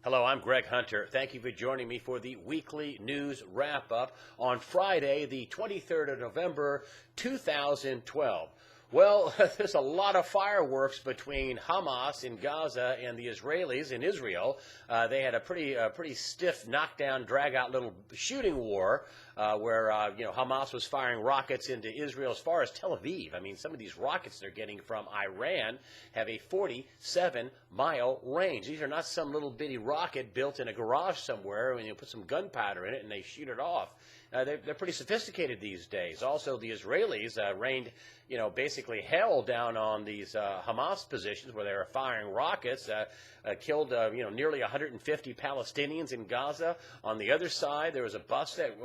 Hello, I'm Greg Hunter. Thank you for joining me for the weekly news wrap-up on Friday, the 23rd of November, 2012. Well, there's a lot of fireworks between Hamas in Gaza and the Israelis in Israel. They had a pretty stiff knockdown, drag-out little shooting war where Hamas was firing rockets into Israel as far as Tel Aviv. I mean, some of these rockets they're getting from Iran have a 47-mile range. These are not some little bitty rocket built in a garage somewhere and you put some gunpowder in it and they shoot it off. They're pretty sophisticated these days. Also, the Israelis rained, basically hell down on these Hamas positions where they were firing rockets, killed, nearly 150 Palestinians in Gaza. On the other side, there was a bus that,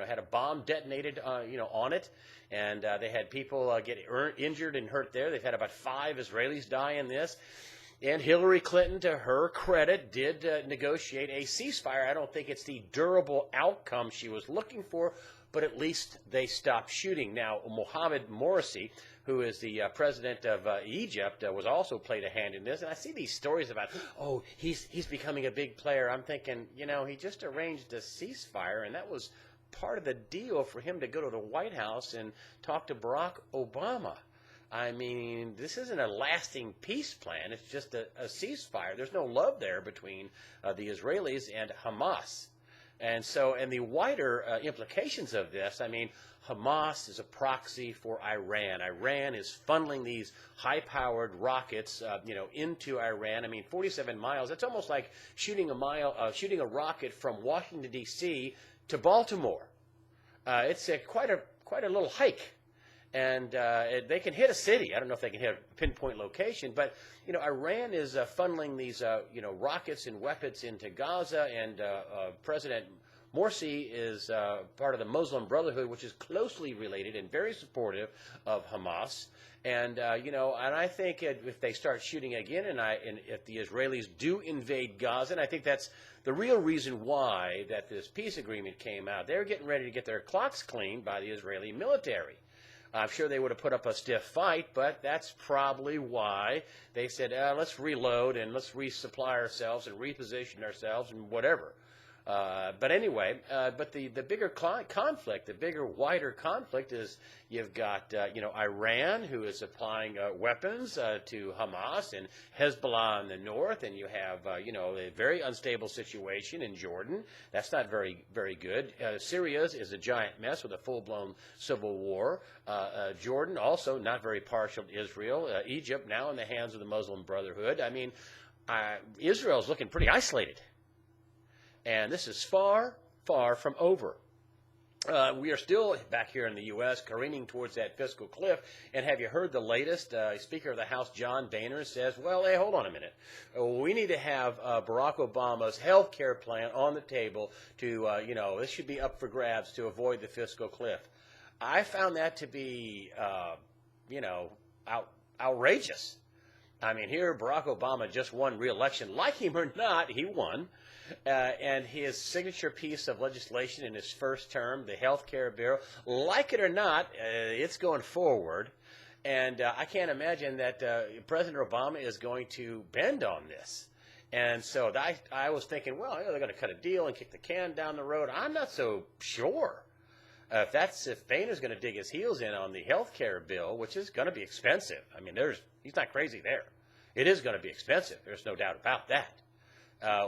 had a bomb detonated, on it, and they had people get injured and hurt there. They've had about 5 Israelis die in this. And Hillary Clinton, to her credit, did negotiate a ceasefire. I don't think it's the durable outcome she was looking for, but at least they stopped shooting. Now, Mohamed Morsi, who is the president of Egypt, was also played a hand in this. And I see these stories about, he's becoming a big player. I'm thinking, he just arranged a ceasefire, and that was part of the deal for him to go to the White House and talk to Barack Obama. I mean, this isn't a lasting peace plan. It's just a ceasefire. There's no love there between the Israelis and Hamas. And the wider implications of this, I mean, Hamas is a proxy for Iran. Iran is funneling these high-powered rockets, into Iran. I mean, 47 miles. That's almost like shooting a rocket from Washington, D.C. to Baltimore. It's quite a little hike. And they can hit a city. I don't know if they can hit a pinpoint location, but Iran is funneling these rockets and weapons into Gaza, and President Morsi is part of the Muslim Brotherhood, which is closely related and very supportive of Hamas. And and I think if they start shooting again, and if the Israelis do invade Gaza, and I think that's the real reason why that this peace agreement came out. They're getting ready to get their clocks cleaned by the Israeli military. I'm sure they would have put up a stiff fight, but that's probably why they said, let's reload and let's resupply ourselves and reposition ourselves and whatever. But anyway, the bigger conflict, the bigger, wider conflict is you've got, Iran, who is supplying weapons to Hamas, and Hezbollah in the north, and you have, a very unstable situation in Jordan. That's not very, very good. Syria is a giant mess with a full-blown civil war. Jordan also not very partial to Israel. Egypt now in the hands of the Muslim Brotherhood. I mean, Israel's looking pretty isolated. And this is far, far from over. We are still back here in the U.S. careening towards that fiscal cliff. And have you heard the latest? Speaker of the House John Boehner says, well, hey, hold on a minute. We need to have Barack Obama's health care plan on the table to, this should be up for grabs to avoid the fiscal cliff. I found that to be, outrageous. I mean, here Barack Obama just won re-election. Like him or not, he won. And his signature piece of legislation in his first term, the health care bill, like it or not, it's going forward. And I can't imagine that President Obama is going to bend on this. And so I was thinking, well, they're going to cut a deal and kick the can down the road. I'm not so sure. If Boehner's going to dig his heels in on the health care bill, which is going to be expensive. I mean, he's not crazy there. It is going to be expensive. There's no doubt about that.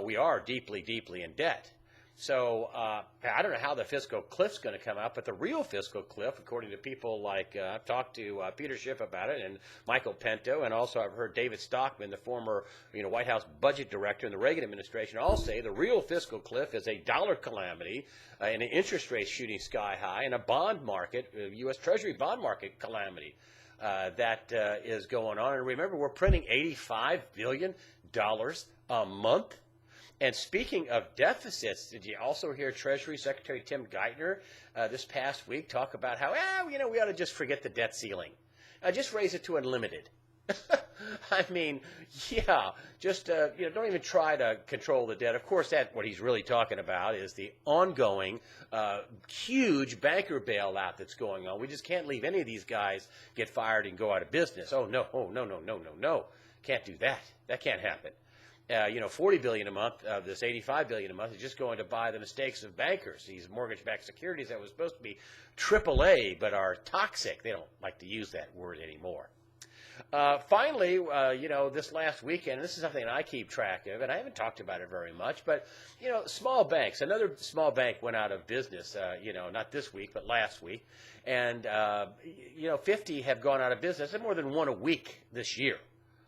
We are deeply, deeply in debt. So I don't know how the fiscal cliff's going to come out, but the real fiscal cliff, according to people like I've talked to Peter Schiff about it and Michael Pinto, and also I've heard David Stockman, the former White House budget director in the Reagan administration, all say the real fiscal cliff is a dollar calamity, and an interest rate shooting sky high, and a bond market, U.S. Treasury bond market calamity that is going on. And remember, we're printing $85 billion a month. And speaking of deficits, did you also hear Treasury Secretary Tim Geithner this past week talk about how, we ought to just forget the debt ceiling. Just raise it to unlimited. I mean, yeah, just, don't even try to control the debt. Of course, what he's really talking about is the ongoing huge banker bailout that's going on. We just can't leave any of these guys get fired and go out of business. Oh, no, no. Can't do that. That can't happen. $40 billion a month of this $85 billion a month is just going to buy the mistakes of bankers. These mortgage-backed securities that was supposed to be AAA but are toxic. They don't like to use that word anymore. Finally, this last weekend, this is something that I keep track of, and I haven't talked about it very much, but, small banks. Another small bank went out of business, not this week, but last week. And, 50 have gone out of business, and more than one a week this year.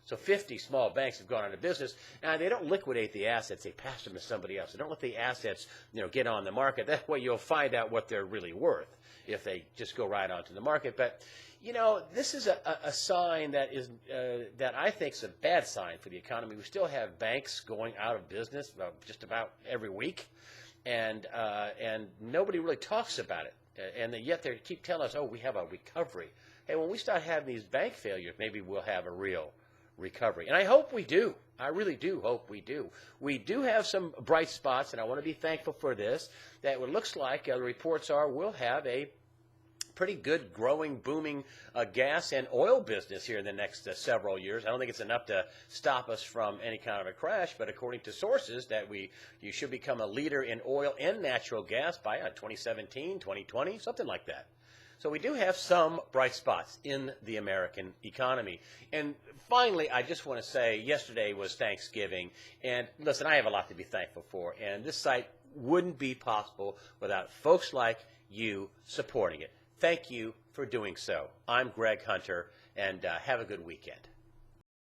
So 50 small banks have gone out of business. Now, they don't liquidate the assets. They pass them to somebody else. They don't let the assets, get on the market. That way you'll find out what they're really worth if they just go right onto the market. But, this is a sign that is that I think is a bad sign for the economy. We still have banks going out of business just about every week, and nobody really talks about it. And yet they keep telling us, oh, we have a recovery. Hey, when we start having these bank failures, maybe we'll have a real recovery. And I hope we do. I really do hope we do. We do have some bright spots, and I want to be thankful for this, that it looks like the reports are we'll have a pretty good, growing, booming gas and oil business here in the next several years. I don't think it's enough to stop us from any kind of a crash, but according to sources that you should become a leader in oil and natural gas by 2017, 2020, something like that. So we do have some bright spots in the American economy. And finally, I just want to say yesterday was Thanksgiving. And listen, I have a lot to be thankful for. And this site wouldn't be possible without folks like you supporting it. Thank you for doing so. I'm Greg Hunter, and have a good weekend.